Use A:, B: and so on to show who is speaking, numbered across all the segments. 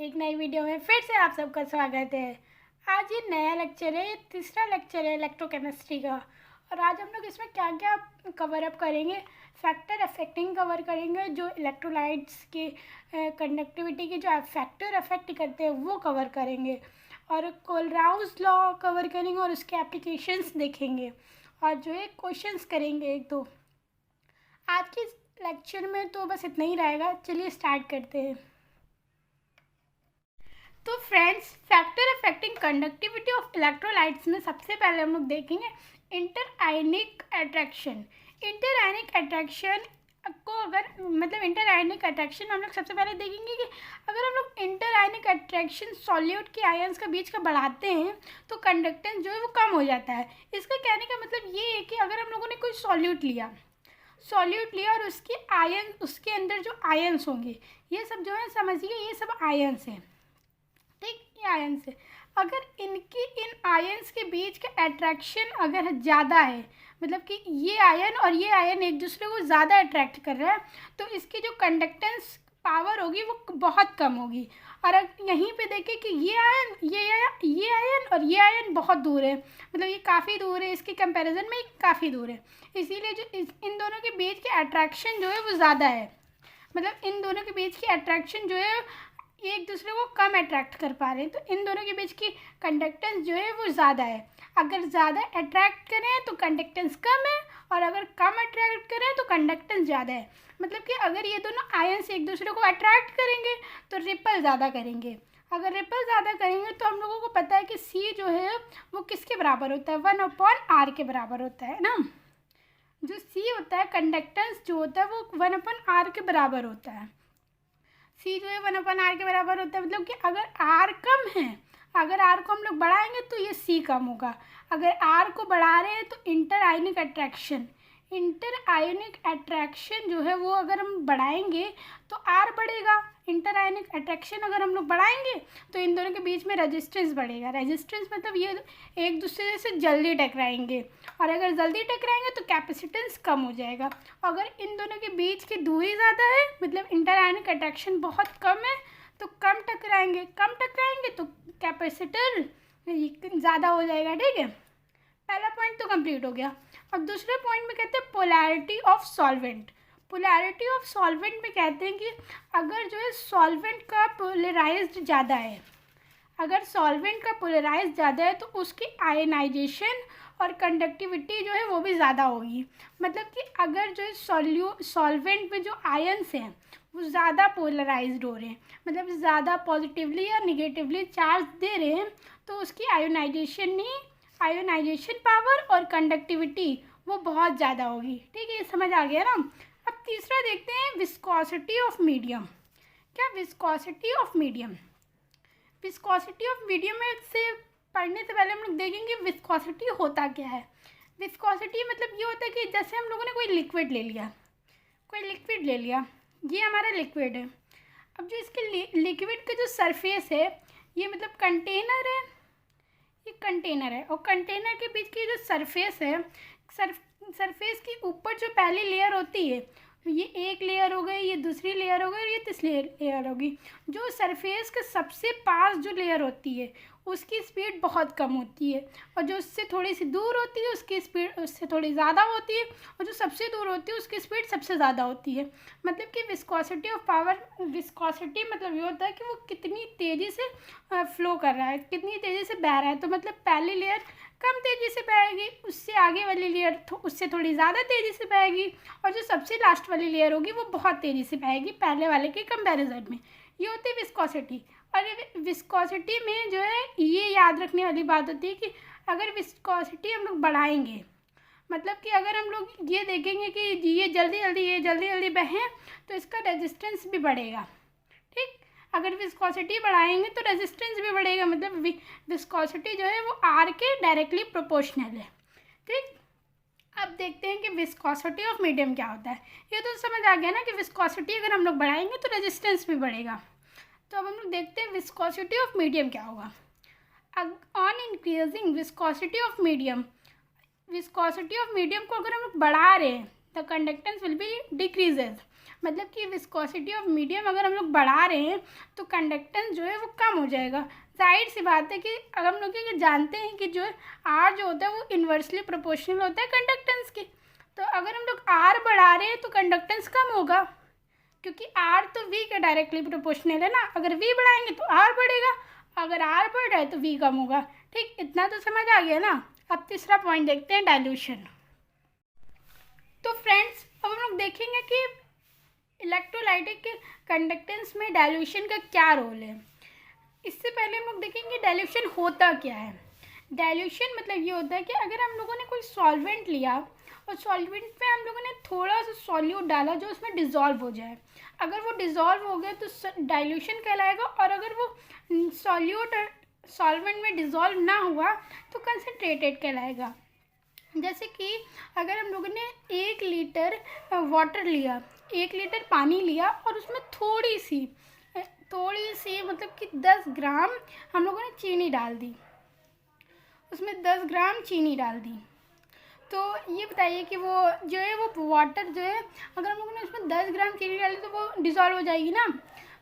A: एक नई वीडियो में फिर से आप सबका स्वागत है। आज ये नया लेक्चर है, ये तीसरा लेक्चर है इलेक्ट्रोकेमिस्ट्री का। और आज हम लोग इसमें क्या क्या कवर अप करेंगे, फैक्टर अफेक्टिंग कवर करेंगे, जो इलेक्ट्रोलाइट्स की कंडक्टिविटी की जो फैक्टर अफेक्ट करते हैं वो कवर करेंगे, और कोलराउस लॉ कवर करेंगे और उसके एप्लीकेशंस देखेंगे, और जो है क्वेश्चंस करेंगे एक दो। आज के लेक्चर में तो बस इतना ही रहेगा। चलिए स्टार्ट करते हैं। तो friends, factor affecting conductivity of electrolytes में सबसे पहले हम लोग देखेंगे इंटर आयनिक अट्रैक्शन। इंटर आयनिक अट्रैक्शन को इंटर आयनिक अट्रैक्शन हम लोग सबसे पहले देखेंगे कि अगर हम लोग इंटर आयनिक अट्रैक्शन सॉल्यूट के आयंस का बीच का बढ़ाते हैं तो कंडक्टेंस जो है वो कम हो जाता है। इसका कहने का मतलब ये है कि अगर हम लोगों ने कोई सॉल्यूट लिया और उसके अंदर जो आयंस होंगे, ये सब जो है समझिए ये सब आयंस हैं, ठीक, ये आयंस है। अगर इन आयंस के बीच का अट्रैक्शन अगर ज़्यादा है, मतलब कि ये आयन और ये आयन एक दूसरे को ज़्यादा अट्रैक्ट कर रहा है, तो इसकी जो कंडक्टेंस पावर होगी वो बहुत कम होगी। और यहीं पे देखें कि ये आयन और ये आयन बहुत दूर है, मतलब ये काफ़ी दूर है, इसके कंपैरिजन में काफ़ी दूर है, इसीलिए जो इन दोनों के बीच के अट्रैक्शन जो है वो ज़्यादा है। मतलब इन दोनों के बीच की अट्रैक्शन जो है एक दूसरे को कम अट्रैक्ट कर पा रहे हैं, तो इन दोनों के बीच की कंडक्टेंस जो है वो ज़्यादा है। अगर ज़्यादा अट्रैक्ट करें तो कंडक्टेंस कम है, और अगर कम अट्रैक्ट करें तो कंडक्टेंस ज़्यादा है। मतलब कि अगर ये दोनों आयंस एक दूसरे को अट्रैक्ट करेंगे तो रिपल ज़्यादा करेंगे। अगर रिपल ज़्यादा करेंगे तो हम लोगों को पता है कि सी जो है वो किसके बराबर होता है, 1/r के बराबर होता है ना। जो सी होता है, कंडक्टेंस जो होता है वो 1/r के बराबर होता है। सी जो है 1/r के बराबर होता है, मतलब कि अगर r कम है, अगर r को हम लोग बढ़ाएंगे तो ये c कम होगा। अगर r को बढ़ा रहे हैं तो इंटर आयनिक अट्रैक्शन जो है वो अगर हम बढ़ाएंगे तो r बढ़ेगा। इंटर आयनिक अट्रैक्शन अगर हम लोग बढ़ाएंगे तो इन दोनों के बीच में रेजिस्टेंस बढ़ेगा। रेजिस्टेंस मतलब ये एक दूसरे से जल्दी टकराएंगे, और अगर जल्दी टकराएंगे तो कैपेसिटेंस कम हो जाएगा। अगर इन दोनों के बीच की दूरी ज़्यादा है, मतलब इंटर आयनिक अट्रैक्शन बहुत कम है, तो कम टकराएंगे तो कैपेसिटर ज़्यादा हो जाएगा। ठीक है, पहला पॉइंट तो कंप्लीट हो गया। अब दूसरे पॉइंट में कहते हैं polarity of solvent. Polarity of solvent में कहते हैं कि अगर जो है सॉल्वेंट का पोलराइज्ड ज़्यादा है, अगर सॉल्वेंट का पोलराइज ज़्यादा है तो उसकी आयनाइजेशन और कंडक्टिविटी जो है वो भी ज़्यादा होगी। मतलब कि अगर जो है सॉल्वेंट में जो आयंस हैं वो ज़्यादा पोलराइज्ड हो रहे हैं, मतलब ज़्यादा पॉजिटिवली या निगेटिवली चार्ज दे रहे हैं, तो उसकी आयोनाइजेशन पावर और कंडक्टिविटी वो बहुत ज़्यादा होगी। ठीक है, ये समझ आ गया ना। अब तीसरा देखते हैं विस्कोसिटी ऑफ मीडियम। क्या विस्कोसिटी ऑफ मीडियम में से पढ़ने से पहले हम लोग देखेंगे विस्कोसिटी होता क्या है। विस्कोसिटी मतलब ये होता है कि जैसे हम लोगों ने कोई लिक्विड ले लिया, ये हमारा लिक्विड है। अब जो इसके लिक्विड का जो सरफेस है, ये मतलब कंटेनर है, ये कंटेनर है, और कंटेनर के बीच की जो सरफेस है, सरफेस के ऊपर जो पहली लेयर होती है, ये एक लेयर हो गई, ये दूसरी लेयर हो गई, और ये तीसरी लेयर होगी। जो सरफेस के सबसे पास जो लेयर होती है उसकी स्पीड बहुत कम होती है, और जो उससे थोड़ी सी दूर होती है उसकी स्पीड उससे थोड़ी ज़्यादा होती है, और जो सबसे दूर होती है उसकी स्पीड सबसे ज़्यादा होती है। मतलब कि विस्कोसिटी ऑफ पावर, विस्कोसिटी मतलब ये होता है कि वो कितनी तेज़ी से फ्लो कर रहा है, कितनी तेज़ी से बह रहा है। तो मतलब पहली लेयर कम तेज़ी से बहेगी, उससे आगे वाली लेयर उससे थोड़ी ज़्यादा तेज़ी से बहेगी, और जो सबसे लास्ट वाली लेयर होगी वो बहुत तेज़ी से बहेगी पहले वाले के कंपैरिजन में। ये होती है विस्कोसिटी। और विस्कोसिटी में जो है ये याद रखने वाली बात होती है कि अगर विस्कोसिटी हम लोग बढ़ाएंगे, मतलब कि अगर हम लोग ये देखेंगे कि ये जल्दी जल्दी बहें तो इसका रेजिस्टेंस भी बढ़ेगा। ठीक, अगर विस्कोसिटी बढ़ाएंगे तो रेजिस्टेंस भी बढ़ेगा, मतलब विस्कोसिटी जो है वो आर के डायरेक्टली प्रोपोर्शनल है। ठीक, अब देखते हैं कि विस्कोसिटी ऑफ मीडियम क्या होता है। ये तो समझ आ गया ना कि विस्कोसिटी अगर हम लोग बढ़ाएंगे तो रेजिस्टेंस भी बढ़ेगा। तो अब हम लोग देखते हैं विस्कोसिटी ऑफ मीडियम क्या होगा। On increasing viscosity of medium को अगर हम लोग बढ़ा रहे हैं the conductance will be decreases, मतलब कि विस्कोसिटी ऑफ मीडियम अगर हम लोग बढ़ा रहे हैं तो कंडक्टेंस जो है वो कम हो जाएगा। जाहिर सी बात है कि अगर हम लोग ये जानते हैं कि जो है आर जो होता है वो इन्वर्सली प्रोपोर्शनल होता है कंडक्टेंस के, तो अगर हम लोग आर बढ़ा रहे हैं तो कंडक्टेंस कम होगा, क्योंकि आर तो वी के डायरेक्टली प्रोपोर्शनल है ना। अगर वी बढ़ाएंगे तो आर बढ़ेगा, अगर आर बढ़ रहा है तो वी कम होगा। ठीक, इतना तो समझ आ गया ना। अब तीसरा पॉइंट देखते हैं, डाइल्यूशन। तो फ्रेंड्स अब हम लोग देखेंगे कि इलेक्ट्रोलाइटिक कंडक्टेंस में डाइल्यूशन का क्या रोल है। इससे पहले हम लोग देखेंगे डाइल्यूशन होता क्या है। डाइल्यूशन मतलब ये होता है कि अगर हम लोगों ने कोई सॉल्वेंट लिया और सॉल्वेंट में हम लोगों ने थोड़ा सा सॉल्यूट डाला जो उसमें डिज़ोल्व हो जाए, अगर वो डिज़ोल्व हो गया तो डाइल्यूशन कहलाएगा, और अगर वो सॉल्यूट सॉल्वेंट में डिज़ोल्व ना हुआ तो कंसनट्रेटेड कहलाएगा। जैसे कि अगर हम लोगों ने 1 लीटर वाटर लिया, 1 लीटर पानी लिया और उसमें थोड़ी सी मतलब कि 10 ग्राम हम लोगों ने चीनी डाल दी, उसमें 10 ग्राम चीनी डाल दी, तो ये बताइए कि वो जो है वो वाटर जो है अगर हम लोगों ने उसमें 10 ग्राम चीनी डाली तो वो डिज़ोल्व हो जाएगी ना,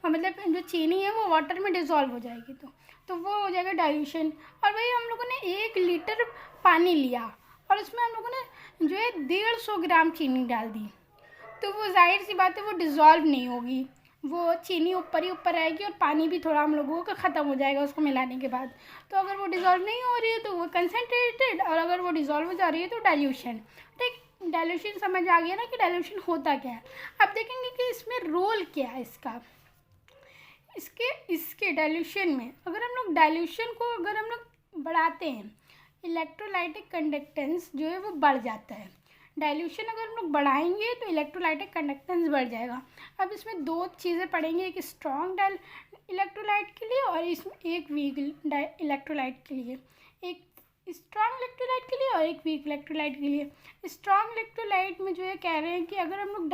A: मतलब जो चीनी है वो वाटर में डिज़ोल्व हो जाएगी, तो वो हो जाएगा डाइल्यूशन। और वही हम लोगों ने 1 लीटर पानी लिया और उसमें हम लोगों ने जो है 150 ग्राम चीनी डाल दी, तो वो जाहिर सी बात है वो डिज़ोल्व नहीं होगी, वो चीनी ऊपर ही ऊपर आएगी और पानी भी थोड़ा हम लोगों का ख़त्म हो जाएगा उसको मिलाने के बाद। तो अगर वो डिज़ोल्व नहीं हो रही है तो वो कंसनट्रेटेड, और अगर वो डिज़ोल्व हो जा रही है तो डाइल्यूशन। ठीक, डाइल्यूशन समझ आ गया ना कि डाइल्यूशन होता क्या है। अब देखेंगे कि इसमें रोल क्या है इसका। इसके डाइल्यूशन में अगर हम लोग डाइल्यूशन को अगर हम लोग बढ़ाते हैं, इलेक्ट्रोलाइटिक कंडक्टेंस जो है वो बढ़ जाता है। डाइल्यूशन अगर हम लोग बढ़ाएंगे तो इलेक्ट्रोलाइटिक कंडक्टेंस बढ़ जाएगा। अब इसमें 2 चीज़ें पड़ेंगी, एक स्ट्रॉन्ग इलेक्ट्रोलाइट के लिए और इसमें एक वीक इलेक्ट्रोलाइट के लिए, एक स्ट्रॉन्ग इलेक्ट्रोलाइट के लिए और एक वीक इलेक्ट्रोलाइट के लिए। स्ट्रॉन्ग इलेक्ट्रोलाइट में जो है कह रहे हैं कि अगर हम लोग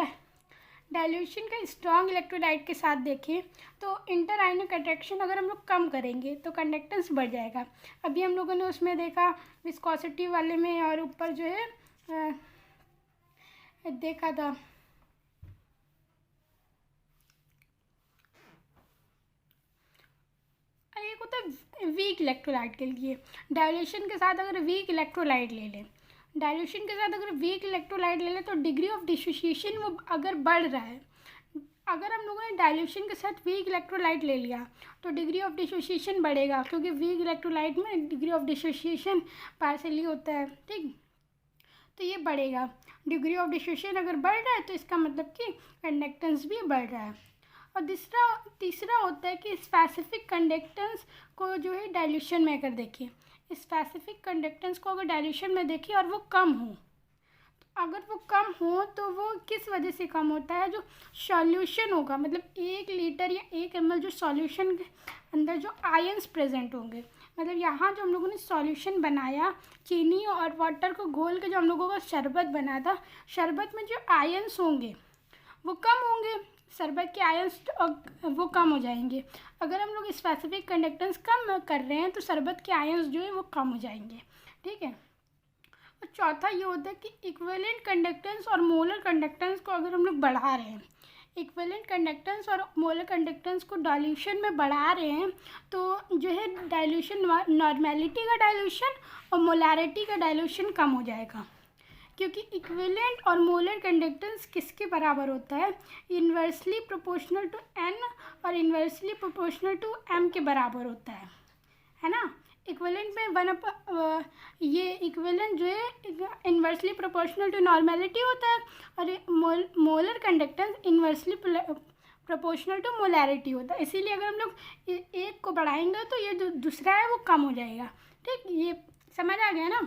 A: डाइल्यूशन का स्ट्रॉन्ग इलेक्ट्रोलाइट के साथ देखें तो इंटर आयनिक अट्रैक्शन अगर हम लोग कम करेंगे तो कंडक्टेंस बढ़ जाएगा। अभी हम लोगों ने उसमें देखा विस्कोसिटी वाले में, और ऊपर जो है देखा था एक होता है वीक इलेक्ट्रोलाइट के लिए। डाइल्यूशन के साथ अगर वीक इलेक्ट्रोलाइट ले लें, डाइल्यूशन के साथ अगर वीक इलेक्ट्रोलाइट ले लें तो डिग्री ऑफ डिसोसिएशन वो अगर बढ़ रहा है, अगर हम लोगों ने डाइल्यूशन के साथ वीक इलेक्ट्रोलाइट ले लिया तो डिग्री ऑफ डिसोसिएशन बढ़ेगा, क्योंकि वीक इलेक्ट्रोलाइट में डिग्री ऑफ डिसोसिएशन पार्शियली होता है। ठीक, तो ये बढ़ेगा। डिग्री ऑफ डिसोसिएशन अगर बढ़ रहा है तो इसका मतलब कि कंडक्टेंस भी बढ़ रहा है। और तीसरा होता है कि स्पेसिफिक कंडक्टेंस को जो है डाइल्यूशन में अगर देखिए, स्पेसिफिक कंडक्टेंस को अगर डाइल्यूशन में देखिए और वो कम हो, तो अगर वो कम हो तो वो किस वजह से कम होता है, जो सॉल्यूशन होगा, मतलब 1 लीटर या 1 ml जो सॉल्यूशन के अंदर जो आयंस प्रेजेंट होंगे, मतलब यहाँ जो हम लोगों ने सॉल्यूशन बनाया चीनी और वाटर को घोल के जो हम लोगों का शरबत बना था, शरबत में जो आयंस होंगे वो कम होंगे, शरबत के आयंस वो कम हो जाएंगे। अगर हम लोग स्पेसिफिक कंडक्टेंस कम कर रहे हैं तो शरबत के आयंस जो है वो कम हो जाएंगे। ठीक है। और चौथा ये होता है कि इक्विवेलेंट कंडक्टेंस और मोलर कंडक्टेंस को अगर हम लोग बढ़ा रहे हैं, इक्विवेलेंट कंडक्टेंस और मोलर कंडक्टेंस को डाइल्यूशन में बढ़ा रहे हैं, तो जो है डाइल्यूशन नॉर्मेलिटी का डाइल्यूशन और मोलारिटी का डाइल्यूशन कम हो जाएगा, क्योंकि इक्विवेलेंट और मोलर कंडक्टेंस किसके बराबर होता है, इन्वर्सली प्रोपोर्शनल टू n और इन्वर्सली प्रोपोर्शनल टू m के बराबर होता है ना। इक्विवेलेंट में ये इक्विवेलेंट जो है इन्वर्सली प्रोपोर्शनल टू नॉर्मेलिटी होता है, और molar conductance inversely proportional to molarity होता है। इसीलिए अगर हम लोग एक को बढ़ाएंगे तो ये जो दूसरा है वो कम हो जाएगा। ठीक, ये समझ आ गया ना।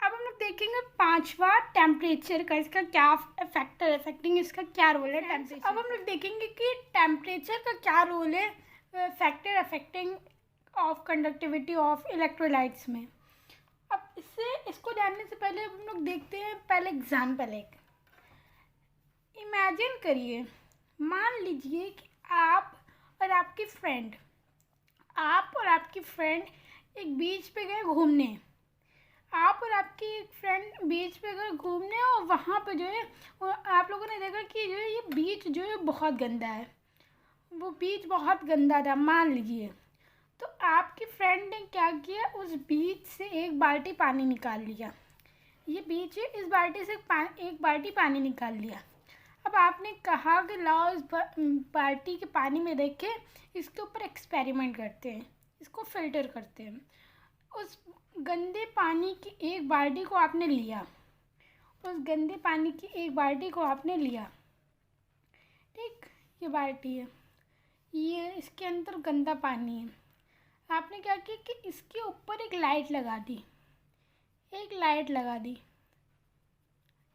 A: अब हम लोग देखेंगे 5वां टेम्परेचर का, इसका क्या फैक्टर अफेक्टिंग, इसका क्या रोल है टेम्परेचर। अब हम लोग देखेंगे कि टेम्परेचर का क्या रोल है factor affecting of conductivity of electrolytes में। अब इसको जानने से पहले हम लोग देखते हैं पहले एग्जाम्पल एक। इमेजिन करिए, मान लीजिए कि आप और आपकी फ्रेंड एक बीच पे गए घूमने। आप और आपकी एक फ्रेंड बीच पे अगर घूमने हो, वहाँ पे जो है आप लोगों ने देखा कि जो है ये बीच जो है बहुत गंदा है, वो बीच बहुत गंदा था मान लीजिए। तो आपकी फ्रेंड ने क्या किया, उस बीच से एक बाल्टी पानी निकाल लिया। ये बीच है, इस बाल्टी से एक बाल्टी पानी निकाल लिया। अब आपने कहा कि लाओ इस बाल्टी के पानी में देख के इसके ऊपर एक्सपेरिमेंट करते हैं, इसको फिल्टर करते हैं। उस गंदे पानी की एक बाल्टी को आपने लिया, उस गंदे पानी की एक बाल्टी को आपने लिया, ठीक, ये बाल्टी है, ये इसके अंदर गंदा पानी है। आपने क्या किया कि इसके ऊपर एक लाइट लगा दी, एक लाइट लगा दी,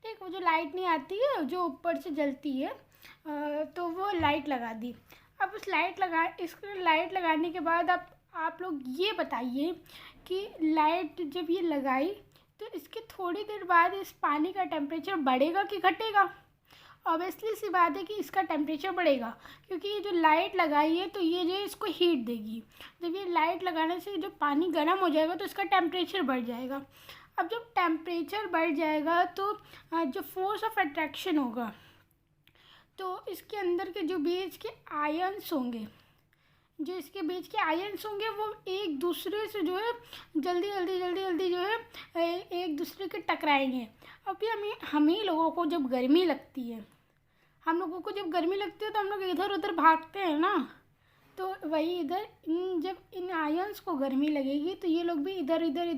A: ठीक, वो जो लाइट नहीं आती है जो ऊपर से जलती है, तो वो लाइट लगा दी। अब उस इसको लाइट लगाने के बाद आप लोग ये बताइए कि लाइट जब ये लगाई तो इसके थोड़ी देर बाद इस पानी का टेम्परेचर बढ़ेगा कि घटेगा? ऑब्वियसली सी बात है कि इसका टेम्परेचर बढ़ेगा, क्योंकि ये जो लाइट लगाई है तो ये जो है इसको हीट देगी। जब ये लाइट लगाने से जब पानी गर्म हो जाएगा तो इसका टेम्परेचर बढ़ जाएगा। अब जब टेम्परेचर बढ़ जाएगा तो जो फोर्स ऑफ अट्रैक्शन होगा, तो इसके अंदर के जो बीच के आयन्स होंगे, वो एक दूसरे से जो है जल्दी जो है एक दूसरे के टकराएंगे। अभी हम ही लोगों को जब गर्मी लगती है, तो हम लोग इधर उधर भागते हैं ना, तो वही जब इन आयन्स को गर्मी लगेगी तो ये लोग भी इधर उधर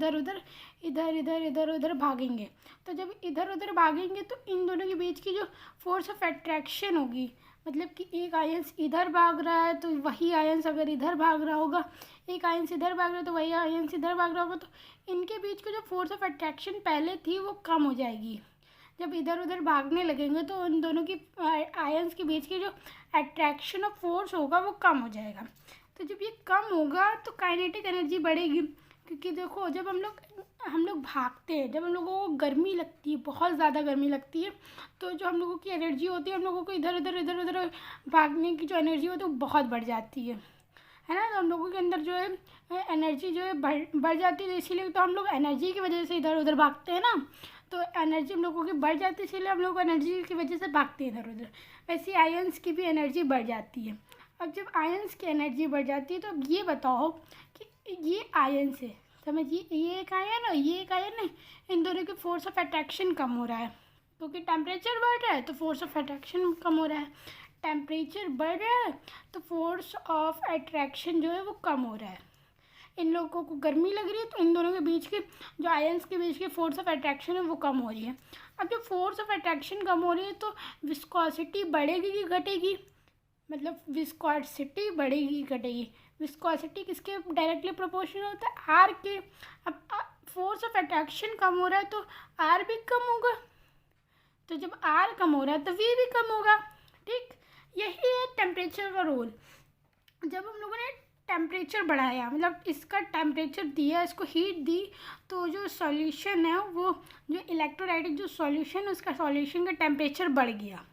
A: भागेंगे। तो जब इधर उधर भागेंगे तो इन दोनों के बीच की जो फोर्स ऑफ अट्रैक्शन होगी, मतलब कि एक आयन्स इधर भाग रहा है तो वही आयन्स अगर इधर भाग रहा होगा, एक आयन्स इधर भाग रहा है तो वही आयन्स इधर भाग रहा होगा, तो इनके बीच की जो फोर्स ऑफ अट्रैक्शन पहले थी वो कम हो जाएगी। जब इधर उधर भागने लगेंगे तो उन दोनों की आयन्स के बीच की जो अट्रैक्शन ऑफ फोर्स होगा वो कम हो जाएगा। तो जब ये कम होगा तो काइनेटिक एनर्जी बढ़ेगी, क्योंकि देखो जब हम लोग भागते हैं, जब हम लोगों को गर्मी लगती है, बहुत ज़्यादा गर्मी लगती है, तो जो हम लोगों की एनर्जी होती है, हम लोगों को इधर उधर भागने की जो एनर्जी होती है वो बहुत बढ़ जाती है ना। तो हम लोगों के अंदर जो है एनर्जी जो है बढ़ जाती है, इसीलिए तो हम लोग एनर्जी की वजह से इधर उधर भागते हैं ना। तो एनर्जी हम लोगों की बढ़ जाती है, इसीलिए हम लोग एनर्जी की वजह से भागते हैं इधर उधर। वैसे आयन्स की भी एनर्जी बढ़ जाती है। अब जब आयन्स की एनर्जी बढ़ जाती है तो अब ये बताओ कि ये आयन्स है, समझिए, ये एक आयन और ये एक आयन है, इन दोनों की फोर्स ऑफ अट्रैक्शन कम हो रहा है, क्योंकि टेम्परेचर बढ़ रहा है तो फोर्स ऑफ अट्रैक्शन कम हो रहा है। टेम्परेचर बढ़ रहा है तो फोर्स ऑफ अट्रैक्शन जो है वो कम हो रहा है। इन लोगों को गर्मी लग रही है तो इन दोनों के बीच की जो आयन्स के बीच की फोर्स ऑफ अट्रैक्शन है वो कम हो रही है। अब जब फोर्स ऑफ अट्रैक्शन कम हो रही है तो विस्कोसिटी बढ़ेगी कि घटेगी? मतलब विस्कोसिटी बढ़ेगी कि घटेगी? विस्कोसिटी किसके डायरेक्टली प्रोपोर्शनल होता है? आर के। अब फोर्स ऑफ अट्रैक्शन कम हो रहा है तो आर भी कम होगा, तो जब आर कम हो रहा है तो वी भी कम होगा, ठीक। यही है टेम्परेचर का रोल। जब हम लोगों ने टेम्परेचर बढ़ाया, मतलब इसका टेम्परेचर दिया, इसको हीट दी, तो जो सॉल्यूशन है वो जो इलेक्ट्रोलाइटिक जो सॉल्यूशन है उसका सॉल्यूशन का टेम्परेचर बढ़ गया।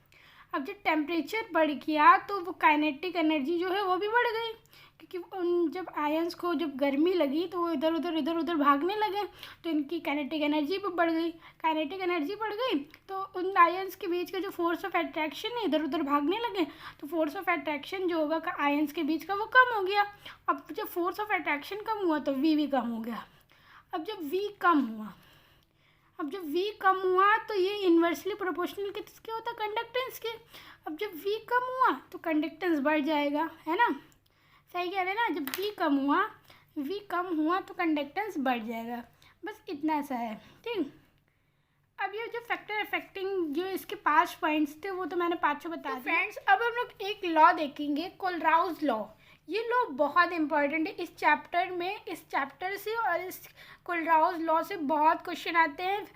A: अब जब टेम्परेचर बढ़ गया तो वो काइनेटिक एनर्जी जो है वो भी बढ़ गई, क्योंकि उन जब आयन्स को जब गर्मी लगी तो वो इधर उधर भागने लगे, तो इनकी काइनेटिक एनर्जी भी बढ़ गई। काइनेटिक एनर्जी बढ़ गई तो उन आयन्स के बीच का जो फोर्स ऑफ अट्रैक्शन है इधर उधर भागने लगे, तो फोर्स ऑफ अट्रैक्शन जो होगा आयन्स के बीच का वो कम हो गया। अब जब फोर्स ऑफ अट्रैक्शन कम हुआ तो वी भी कम हो गया। अब जब वी कम हुआ तो ये इन्वर्सली प्रोपोर्शनल किसके होता है? कंडक्टेंस के। अब जब वी कम हुआ तो कंडक्टेंस बढ़ जाएगा, है ना, सही कह रहे हैं ना। जब वी कम हुआ तो कंडक्टेंस बढ़ जाएगा, बस इतना सा है, ठीक। अब ये जो फैक्टर अफेक्टिंग जो इसके 5 पॉइंट्स थे वो तो मैंने 5 बता दिए। फ्रेंड्स अब हम लोग एक लॉ देखेंगे, कोलराउज लॉ। ये लॉ बहुत इंपॉर्टेंट है इस चैप्टर से, और इस कोलराउज लॉ से बहुत क्वेश्चन आते हैं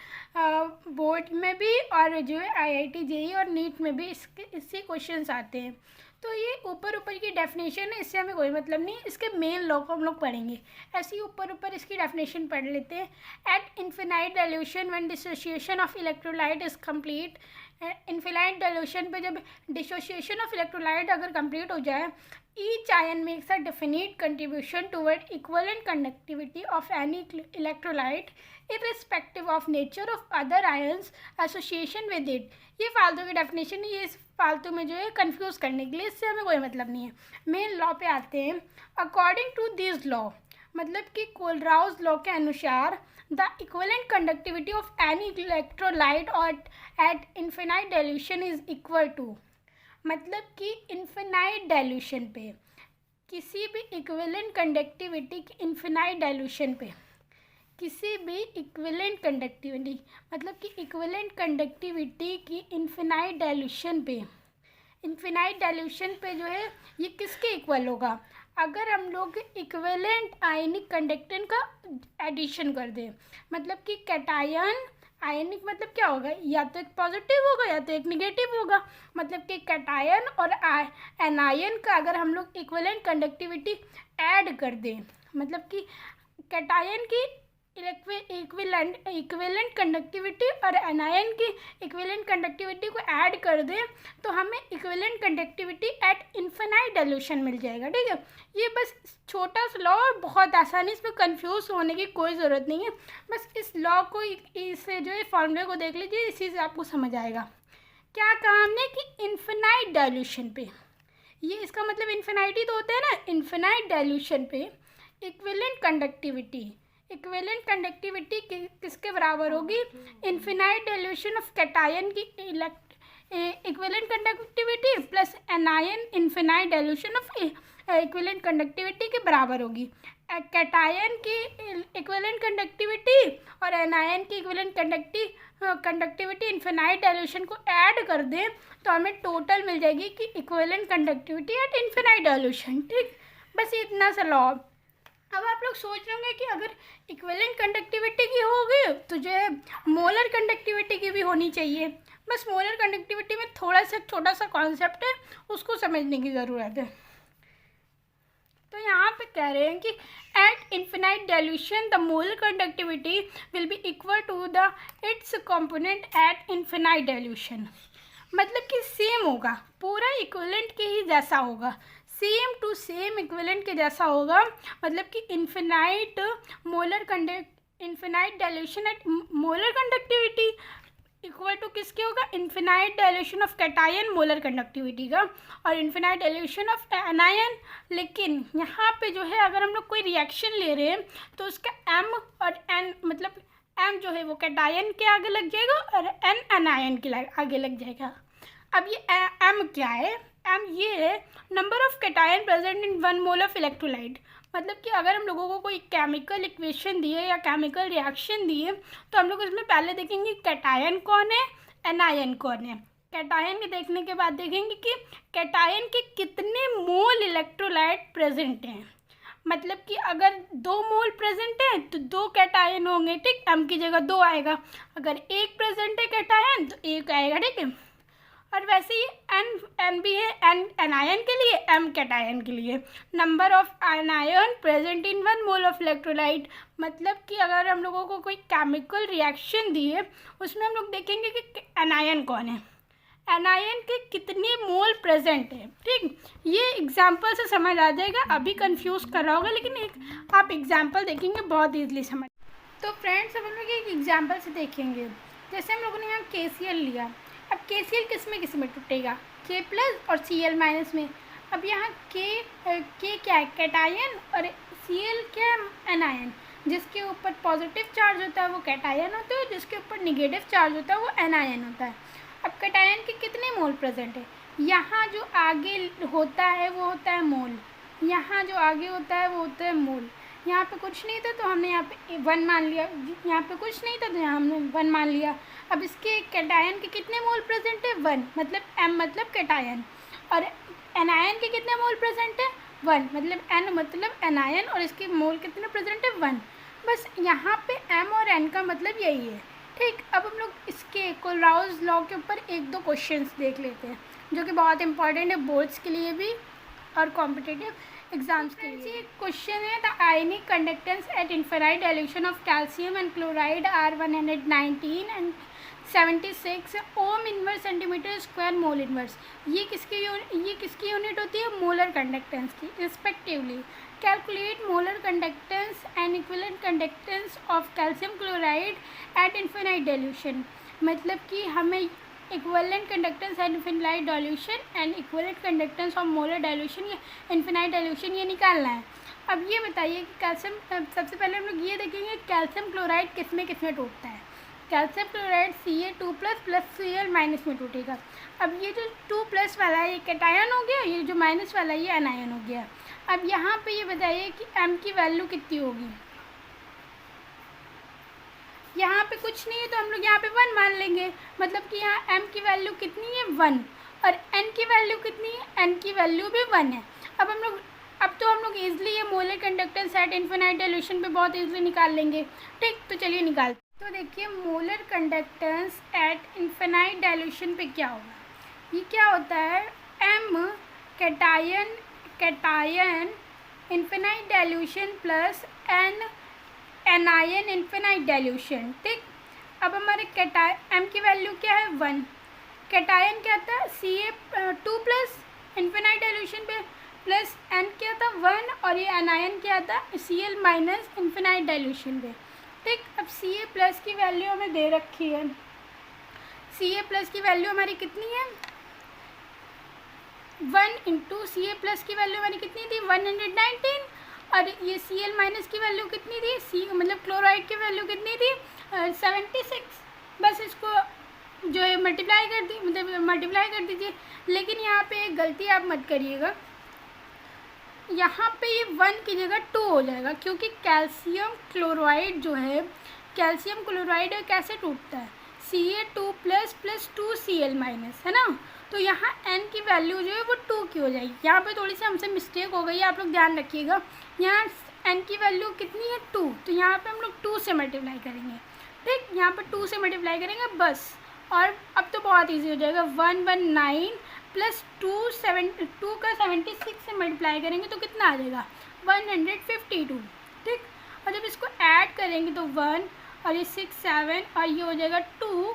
A: बोर्ड में भी, और जो है IIT JEE और नीट में भी इससे क्वेश्चंस आते हैं। तो ये ऊपर की डेफिनेशन है, इससे हमें कोई मतलब नहीं, इसके मेन लॉ को हम लोग पढ़ेंगे। ऐसे ही ऊपर इसकी डेफिनेशन पढ़ लेते हैं। At infinite dilution when dissociation of electrolyte is complete infinite dilution पे जब डिसोसिएशन ऑफ इलेक्ट्रोलाइट अगर कंप्लीट हो जाए, each ion makes a definite contribution toward equivalent conductivity of any electrolyte irrespective of nature of other ions association with it। ये फालतू की definition है, ये फालतू में जो है कंफ्यूज करने के लिए, इससे हमें कोई मतलब नहीं है। मेन लॉ पे आते हैं। अकॉर्डिंग टू दिस लॉ, मतलब कि कोलराउज लॉ के अनुसार the equivalent conductivity of any electrolyte और at infinite dilution is equal to, मतलब कि इन्फिनाइट डाइल्यूशन पे किसी भी इक्विवेलेंट कंडक्टिविटी की इन्फिनाइट डाइल्यूशन पे किसी भी इक्विवेलेंट कंडक्टिविटी, मतलब कि इक्विवेलेंट कंडक्टिविटी की इन्फिनाइट डाइल्यूशन पे जो है ये किसके इक्वल होगा, अगर हम लोग इक्विवेलेंट आयनिक कंडक्टेंट का एडिशन कर दें। मतलब कि कैटायन आयनिक मतलब क्या होगा, या तो एक पॉजिटिव होगा या तो एक निगेटिव होगा। मतलब कि कैटायन और एनायन का अगर हम लोग इक्विवेलेंट कंडक्टिविटी ऐड कर दें, मतलब कि कैटायन की इक्विवेलेंट कंडक्टिविटी और एनायन की इक्विवेलेंट कंडक्टिविटी को ऐड कर दें तो हमें equivalent conductivity at infinite dilution मिल जाएगा। ठीक है, ये बस छोटा सा लॉ और बहुत आसानी, इसमें कंफ्यूज होने की कोई ज़रूरत नहीं है। बस इस लॉ को, इसे जो है फॉर्मूले को देख लीजिए, इसी से आपको समझ आएगा। क्या कहा हमने कि इन्फिनाइट डाइल्यूशन पे, ये इसका मतलब इन्फिनाइटी तो होता है ना, इन्फिनाइट डाइल्यूशन पे इक्विवेलेंट कंडक्टिविटी किसके बराबर होगी, इन्फिनाइट डाइल्यूशन ऑफ कैटायन की equivalent conductivity plus anion infinite dilution of equivalent conductivity के बराबर होगी। कैटायन की इक्विवेलेंट कंडक्टिविटी और एनायन की इक्विवेलेंट कंडक्टिविटी इन्फिनाइट डाइल्यूशन को ऐड कर दें तो हमें टोटल मिल जाएगी कि equivalent conductivity at infinite dilution. ठीक, बस इतना सा लॉ। अब आप लोग सोच रहे होंगे कि अगर इक्विवेलेंट कंडक्टिविटी की होगी तो जो है मोलर कंडक्टिविटी की भी होनी चाहिए। बस मोलर कंडक्टिविटी में थोड़ा सा छोटा सा कॉन्सेप्ट है, उसको समझने की ज़रूरत है। तो यहाँ पे कह रहे हैं कि at infinite dilution the molar conductivity will be equal to the its component at infinite dilution. मतलब कि सेम होगा, पूरा इक्विवेलेंट के ही जैसा होगा, सेम टू सेम इक्विवेलेंट के जैसा होगा। मतलब कि infinite dilution at molar conductivity equal to किसके होगा, infinite dilution of cation molar conductivity का और इन्फिनाइट डाइल्यूशन ऑफ एनायन। लेकिन यहाँ पे जो है अगर हम लोग कोई रिएक्शन ले रहे हैं तो उसका एम और एन, मतलब एम जो है वो कैटायन के आगे लग जाएगा और एन एनायन के आगे लग जाएगा। अब ये एम क्या है, एम ये है number of cation present in 1 mole of electrolyte. मतलब कि अगर हम लोगों को कोई केमिकल इक्वेशन दिए या केमिकल रिएक्शन दिए तो हम लोग इसमें पहले देखेंगे कैटायन कौन है, एनायन कौन है। कैटायन के देखने के बाद देखेंगे कि कैटायन के कितने मोल इलेक्ट्रोलाइट प्रेजेंट हैं। मतलब कि अगर 2 मोल प्रेजेंट है तो 2 कैटायन होंगे। ठीक, एम की जगह 2 आएगा। अगर 1 प्रेजेंट है कैटायन तो 1 आएगा। ठीक है, और वैसे ही एन भी है, एन एनायन के लिए, एम कैटायन के लिए। Number of anion present in 1 mole of electrolyte. मतलब कि अगर हम लोगों को कोई केमिकल रिएक्शन दिए उसमें हम लोग देखेंगे कि एनायन कौन है, एनायन के कितने मोल प्रेजेंट है। ठीक, ये एग्जाम्पल से समझ आ जाएगा। अभी कंफ्यूज कर रहा होगा लेकिन एक आप एग्जाम्पल देखेंगे बहुत ईजिली समझ। तो फ्रेंड्स अब हम लोग एक एग्जाम्पल से देखेंगे। जैसे हम लोगों ने यहाँ KCl लिया, अब KCl किस में टूटेगा, K प्लस और Cl माइनस में। अब यहाँ K क्या है, कैटायन, और Cl क्या है, एनायन। जिसके ऊपर पॉजिटिव चार्ज होता है वो कैटायन होता है, जिसके ऊपर निगेटिव चार्ज होता है वो एनायन होता है। अब कैटायन के कितने मोल प्रेजेंट है, यहाँ जो आगे होता है वो होता है मोल, यहाँ जो आगे होता है वो होता है मोल। यहाँ पे कुछ नहीं था तो हमने यहाँ पे 1 मान लिया, यहाँ पे कुछ नहीं था तो यहाँ हमने 1 मान लिया। अब इसके कैटायन के कितने मोल प्रेजेंट है, 1, मतलब M मतलब कैटायन, और एनायन के कितने मोल प्रेजेंट है, 1, मतलब N मतलब एनायन, और इसके मोल कितने प्रेजेंट है, 1। बस यहाँ पे M और N का मतलब यही है। ठीक, अब हम लोग इसके कोलराउज लॉ के ऊपर 1-2 क्वेश्चंस देख लेते हैं जो कि बहुत इंपॉर्टेंट है बोर्ड्स के लिए भी और कॉम्पिटिटिव एग्जाम्स के लिए। क्वेश्चन है the ionic conductance at infinite dilution of calcium and chloride are 119 and 76 ohm inverse centimetre square mole inverse. ये किसकी यूनिट होती है? मोलर कंडक्टेंस की respectively. Calculate molar conductance and equivalent conductance of calcium chloride at infinite dilution. मतलब कि हमें equivalent conductance at infinite dilution and equivalent conductance of molar dilution या infinite dilution ये निकालना है। अब ये बताइए कि कैल्शियम, सबसे पहले हम लोग ये देखेंगे कैल्शियम क्लोराइड किस में टूटता है। Calcium chloride Ca2 plus Cl minus में टूटेगा। अब ये जो 2+ वाला है ये कैटायन हो गया, ये जो माइनस वाला है ये एनायन हो गया। अब यहाँ पे ये बताइए कि m की वैल्यू कितनी होगी। यहाँ पे कुछ नहीं है तो हम लोग यहाँ पे 1 मान लेंगे, मतलब कि यहाँ m की वैल्यू कितनी है 1, और n की वैल्यू कितनी है, n की वैल्यू भी 1 है। अब तो हम लोग ईजिली ये molar conductance at infinite dilution पे बहुत ईजिली निकाल लेंगे। ठीक, तो चलिए निकाल। तो देखिए molar conductance at infinite dilution पे क्या होगा। ये क्या होता है, m cation infinite dilution plus n anion infinite dilution. ठीक, अब हमारे m की वैल्यू क्या है 1, कैटायन क्या था Ca2 प्लस इन्फिनाइट डाइल्यूशन पे प्लस n क्या था 1, और ये एनायन क्या था Cl माइनस इन्फिनाइट डाइल्यूशन पे। ठीक, अब Ca प्लस की वैल्यू हमें दे रखी है। Ca प्लस की वैल्यू हमारी कितनी है 1 इंटू Ca प्लस की वैल्यू हमारी कितनी थी 119, और ये Cl माइनस की वैल्यू कितनी थी, मतलब क्लोराइड की वैल्यू कितनी थी 76। बस इसको जो है मल्टीप्लाई कर दीजिए। लेकिन यहाँ पे एक गलती आप मत करिएगा, यहाँ पे ये 1 की जगह 2 हो जाएगा, क्योंकि कैल्शियम क्लोराइड जो है, कैल्शियम क्लोराइड कैसे टूटता है Ca2 plus plus 2Cl minus, है ना। तो यहाँ n की वैल्यू जो है वो 2 की हो जाएगी। यहाँ पे थोड़ी सी हमसे मिस्टेक हो गई है, आप लोग ध्यान रखिएगा। यहाँ n की वैल्यू कितनी है 2, तो यहाँ पे हम लोग 2 से मल्टीप्लाई करेंगे। ठीक, यहाँ पे 2 से मल्टीप्लाई करेंगे बस, और अब तो बहुत ईजी हो जाएगा। 119 प्लस 2 का 76 से मल्टीप्लाई करेंगे तो कितना आ जाएगा 152। ठीक, और जब इसको ऐड करेंगे तो 1 और ये 6 7 और ये हो जाएगा 2।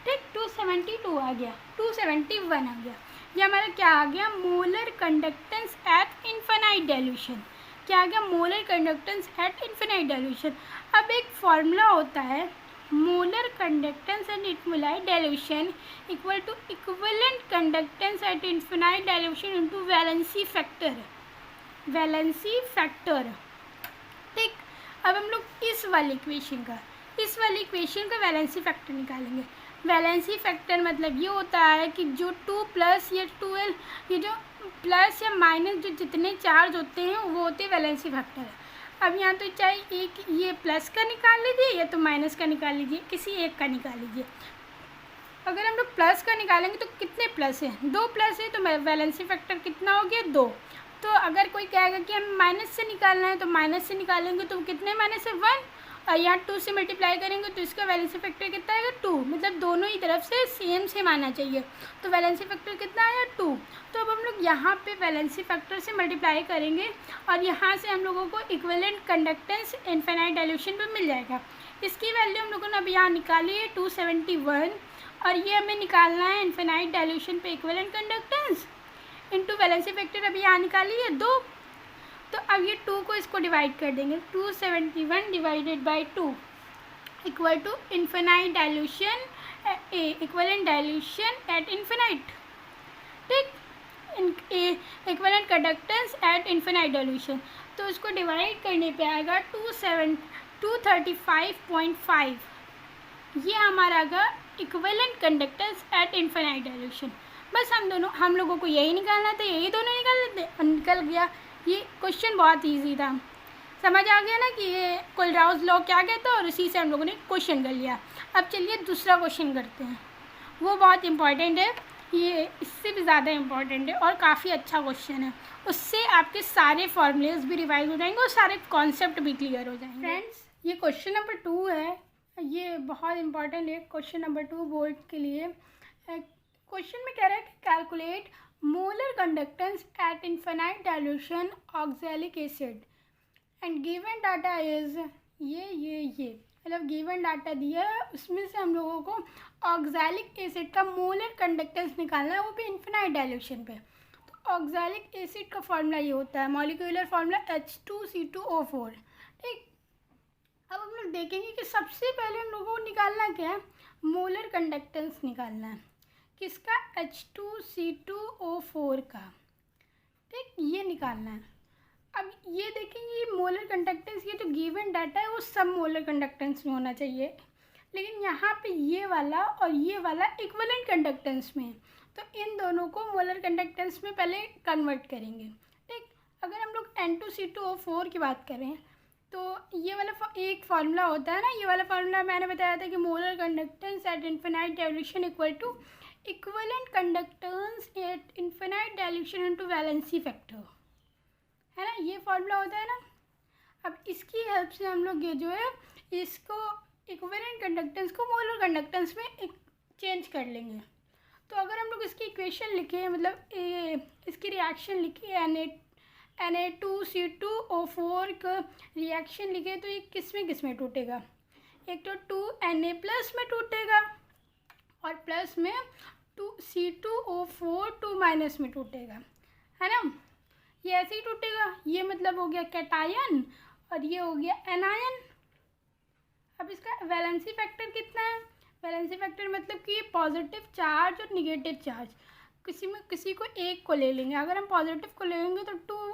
A: ठीक, 272 आ गया, 271 आ गया। ये हमारा क्या आ गया, molar conductance at infinite dilution. क्या आ गया, molar conductance at infinite dilution. अब एक फॉर्मूला होता है molar conductance at infinite dilution equal to equivalent conductance at infinite dilution into valency factor. ठीक, अब हम लोग इस वाली इक्वेशन का वैलेंसी फैक्टर निकालेंगे। वैलेंसी फैक्टर मतलब ये होता है कि जो 2 प्लस या 12, ये जो प्लस या माइनस जो जितने चार्ज होते हैं वो होते हैं वैलेंसी फैक्टर। अब यहाँ तो चाहे एक ये प्लस का निकाल लीजिए या तो माइनस का निकाल लीजिए, किसी एक का निकाल लीजिए। अगर हम लोग प्लस का निकालेंगे तो कितने प्लस हैं, 2 प्लस है, तो वैलेंसी फैक्टर कितना हो गया 2। तो अगर कोई कहेगा कि हमें माइनस से निकालना है तो माइनस से निकालेंगे तो कितने माइनस है 1, और यहाँ 2 से मल्टीप्लाई करेंगे तो इसका वैलेंसी फैक्टर कितना आएगा 2, मतलब दोनों ही तरफ से सेम आना चाहिए। तो वैलेंसी फैक्टर कितना आया 2। तो अब हम लोग यहाँ पे वैलेंसी फैक्टर से मल्टीप्लाई करेंगे और यहाँ से हम लोगों को इक्विवेलेंट कंडक्टेंस इन्फिनाइट डाइल्यूशन पे मिल जाएगा। इसकी वैल्यू हम लोगों ने अब यहाँ निकाली है 271, और ये हमें निकालना है इन्फिनाइट डाइल्यूशन पे equivalent conductance into valency factor अभी यहाँ निकाली है 2। तो अब ये 2 को इसको डिवाइड कर देंगे, 271 divided by 2 equal to infinite dilution equivalent dilution at infinite. ठीक, equivalent conductance at infinite dilution. तो उसको डिवाइड करने पे आएगा 235.5। ये हमारा आएगा equivalent conductance at infinite dilution. बस हम लोगों को यही निकालना था, यही दोनों निकल गया। ये क्वेश्चन बहुत इजी था, समझ आ गया ना कि ये कोलराउस लॉ क्या कहता है, और उसी से हम लोगों ने क्वेश्चन कर लिया। अब चलिए दूसरा क्वेश्चन करते हैं, वो बहुत इंपॉर्टेंट है, ये इससे भी ज़्यादा इम्पॉर्टेंट है और काफ़ी अच्छा क्वेश्चन है। उससे आपके सारे फॉर्मूलेज भी रिवाइज हो जाएंगे और सारे कॉन्सेप्ट भी क्लियर हो जाएंगे। फ्रेंड्स, ये क्वेश्चन नंबर 2 है, ये बहुत इंपॉर्टेंट है। क्वेश्चन नंबर 2 बोर्ड के लिए क्वेश्चन में कह रहा है कि calculate molar conductance at infinite dilution oxalic acid and given data is ये मतलब गिवन डाटा दिया है, उसमें से हम लोगों को ऑक्सैलिक एसिड का मोलर कंडक्टेंस निकालना है, वो भी इन्फिनाइट डाइल्यूशन पे। तो ऑक्सैलिक एसिड का फॉर्मूला ये होता है, मॉलिक्यूलर फॉर्मूला H2C2O4। ठीक, अब हम लोग देखेंगे कि सबसे पहले हम लोगों को निकालना क्या है, मोलर कंडक्टेंस निकालना है। किसका? H2C2O4 का। ठीक, ये निकालना है। अब ये देखेंगे मोलर कंडक्टेंस, ये जो गिवन डाटा है वो सब मोलर कंडक्टेंस में होना चाहिए, लेकिन यहाँ पे ये वाला और ये वाला इक्विवेलेंट कंडक्टेंस में, तो इन दोनों को मोलर कंडक्टेंस में पहले कन्वर्ट करेंगे। ठीक, अगर हम लोग N2C2O4 की बात करें तो ये वाला एक फार्मूला होता है ना, ये वाला फार्मूला मैंने बताया था कि molar conductance at infinite dilution equal to equivalent conductance at infinite dilution into valency factor, है ना, ये फार्मूला होता है ना। अब इसकी हेल्प से हम लोग ये जो है इसको इक्विवेलेंट कंडक्टेंस को मोलर कंडक्टेंस में चेंज कर लेंगे। तो अगर हम लोग इसकी इक्वेशन लिखें, मतलब इसकी रिएक्शन लिखे Na2C2O4 का रिएक्शन लिखे, तो ये किस में टूटेगा? एक तो 2Na+ में टूटेगा और प्लस में 2C2O4 2- में टूटेगा, है ना। ये ऐसे ही टूटेगा, ये मतलब हो गया कैटायन और ये हो गया एनायन। अब इसका वैलेंसी फैक्टर कितना है? वैलेंसी फैक्टर मतलब कि पॉजिटिव चार्ज और निगेटिव चार्ज, किसी को एक को ले लेंगे। अगर हम पॉजिटिव को लेंगे तो 2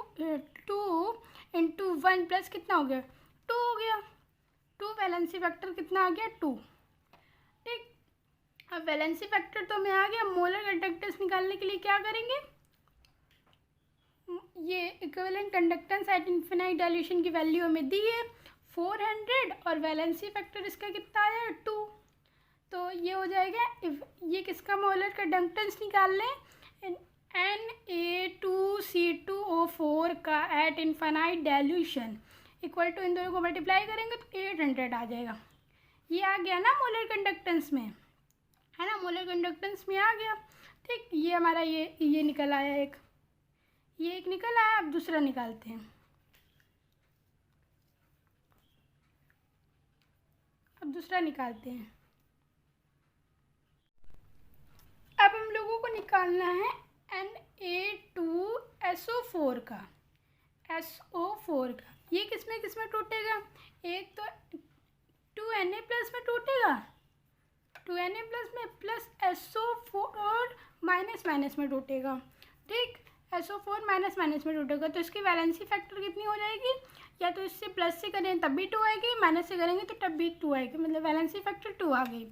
A: × 1 प्लस कितना हो गया? 2 हो गया। 2 वैलेंसी फैक्टर कितना आ गया? 2। ठीक, अब वैलेंसी फैक्टर तो हमें आ गया। मोलर कंडक्टेंस निकालने के लिए क्या करेंगे? ये equivalent conductance at infinite dilution की वैल्यू हमें दी है 400 और वैलेंसी फैक्टर इसका कितना आया? 2। तो ये हो जाएगा, ये किसका मोलर कंडक्टेंस निकाल लें? Na2C2O4 का at infinite dilution equal to, इन दोनों को मल्टीप्लाई करेंगे तो 800 आ जाएगा। ये आ गया ना मोलर कंडक्टेंस में, है ना, मोलर कंडक्टेंस में आ गया। ठीक, ये हमारा ये निकल आया, ये एक निकल आया। अब दूसरा निकालते हैं। अब हम लोगों को निकालना है Na2SO4 का, SO4 का। ये किस में टूटेगा? एक तो 2Na+ में टूटेगा, 2Na+ में, प्लस SO4 माइनस में टूटेगा। ठीक, SO4 माइनस में टूटेगा, तो इसकी वैलेंसी फैक्टर कितनी हो जाएगी? या तो इससे प्लस से करें तब भी 2 आएगी, माइनस से करेंगे तो तब भी 2 आएगी, मतलब वैलेंसी फैक्टर 2 आ गई।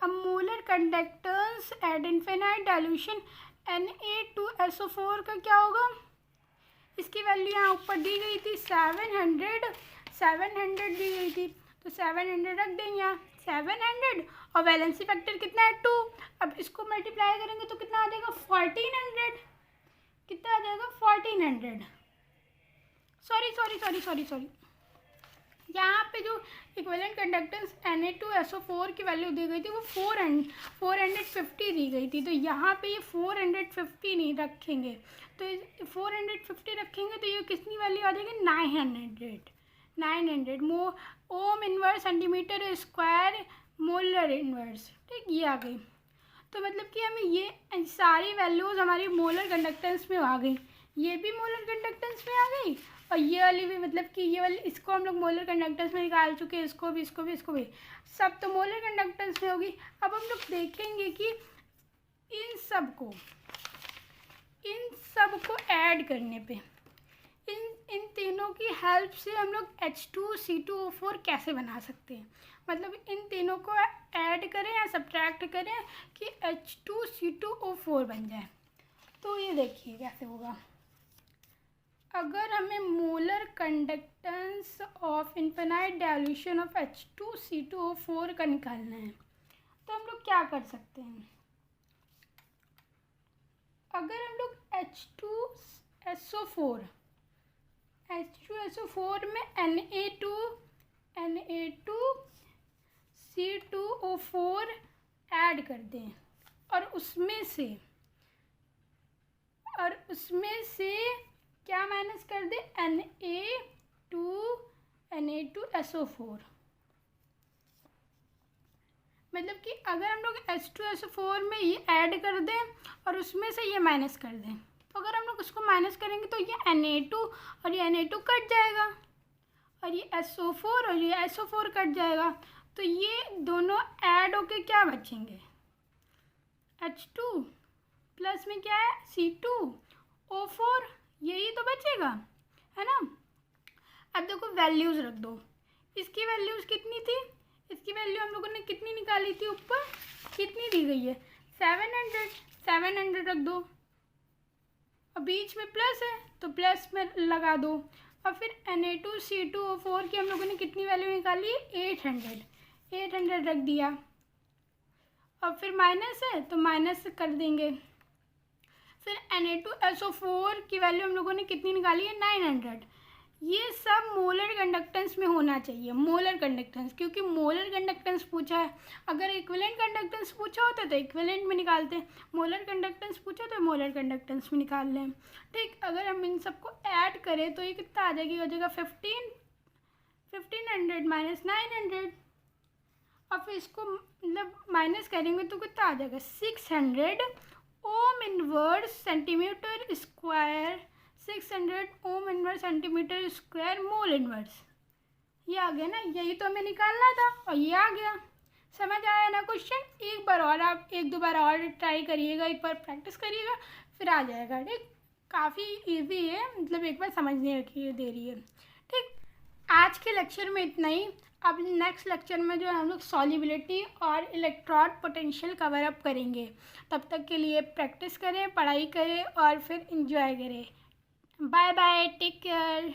A: अब molar conductance at infinite dilution Na2SO4 का क्या होगा? इसकी वैल्यू यहाँ ऊपर दी गई थी 700 दी गई थी, तो 700 रख देंगे यहाँ, 700 और वैलेंसी फैक्टर कितना है? 2। अब इसको मल्टीप्लाई करेंगे तो कितना आ जाएगा? 1400। कितना आ जाएगा? 1400। सॉरी, यहाँ पे जो इक्विवेलेंट कंडक्टेंस Na2SO4 की वैल्यू दी गई थी वो 450 दी गई थी, तो यहाँ पे ये 450 नहीं रखेंगे, तो 450 रखेंगे तो ये कितनी वैल्यू आ जाएगी? 900 ओम inverse centimetre square molar inverse. ठीक, ये आ गई। तो मतलब कि हमें ये सारी वैल्यूज़ हमारी मोलर कंडक्टेंस में आ गई, ये भी मोलर कंडक्टेंस में आ गई और ये वाली भी, मतलब कि ये वाली, इसको हम लोग मोलर कंडक्टेंस में निकाल चुके हैं, इसको भी सब तो मोलर कंडक्टेंस में होगी। अब हम लोग देखेंगे कि इन सब को ऐड करने पे इन तीनों की हेल्प से हम लोग H2C2O4 कैसे बना सकते हैं, मतलब इन तीनों को ऐड करें या सब्ट्रैक्ट करें कि H2C2O4 बन जाए। तो ये देखिए कैसे होगा। अगर हमें molar conductance of infinite dilution of H2C2O4 का निकालना है तो हम लोग क्या कर सकते हैं? अगर हम लोग H2SO4 में Na2C2O4 ऐड कर दें और उसमें से क्या माइनस कर दें? Na2SO4। मतलब कि अगर हम लोग H2SO4 में ये ऐड कर दें और उसमें से ये माइनस कर दें, तो अगर हम लोग उसको माइनस करेंगे तो ये Na2 और ये Na2 कट जाएगा और ये SO4 और ये SO4 कट जाएगा, तो ये दोनों ऐड होके क्या बचेंगे, H2 प्लस में क्या है C2O4, यही तो बचेगा, है ना। अब देखो वैल्यूज़ रख दो, इसकी वैल्यूज़ कितनी थी, इसकी वैल्यू हम लोगों ने कितनी निकाली थी, ऊपर कितनी दी गई है 700 रख दो और बीच में प्लस है तो प्लस में लगा दो, और फिर Na2C2O4 की हम लोगों ने कितनी वैल्यू निकाली है 800 रख दिया, और फिर माइनस है तो माइनस कर देंगे, फिर Na2SO4 की वैल्यू हम लोगों ने कितनी निकाली है 900। ये सब मोलर कंडक्टेंस में होना चाहिए, मोलर कंडक्टेंस, क्योंकि मोलर कंडक्टेंस पूछा है। अगर इक्विवेलेंट कंडक्टेंस पूछा होता तो इक्विवेलेंट में निकालते, मोलर कंडक्टेंस पूछा तो मोलर कंडक्टेंस में निकाल लें। ठीक, अगर हम इन सबको ऐड करें तो ये कितना आ जाएगी, हो जाएगा 1500 माइनस 900, और फिर इसको मतलब माइनस करेंगे तो कितना आ जाएगा 600 ओम इनवर्स सेंटीमीटर स्क्वायर, 600 ओम inverse centimetre square mole inverse. ये आ गया ना, यही तो हमें निकालना था और ये आ गया। समझ आया ना क्वेश्चन। एक बार और आप एक दो बार और ट्राई करिएगा, एक बार प्रैक्टिस करिएगा, फिर आ जाएगा। ठीक, काफ़ी इजी है, मतलब एक बार समझने की देरी है। ठीक, आज के लेक्चर में इतना ही। अब नेक्स्ट लेक्चर में जो है हम लोग सॉल्युबिलिटी और इलेक्ट्रॉन पोटेंशियल कवर अप करेंगे। तब तक के लिए प्रैक्टिस करें, पढ़ाई करें और फिर एंजॉय करें। Bye bye, take care.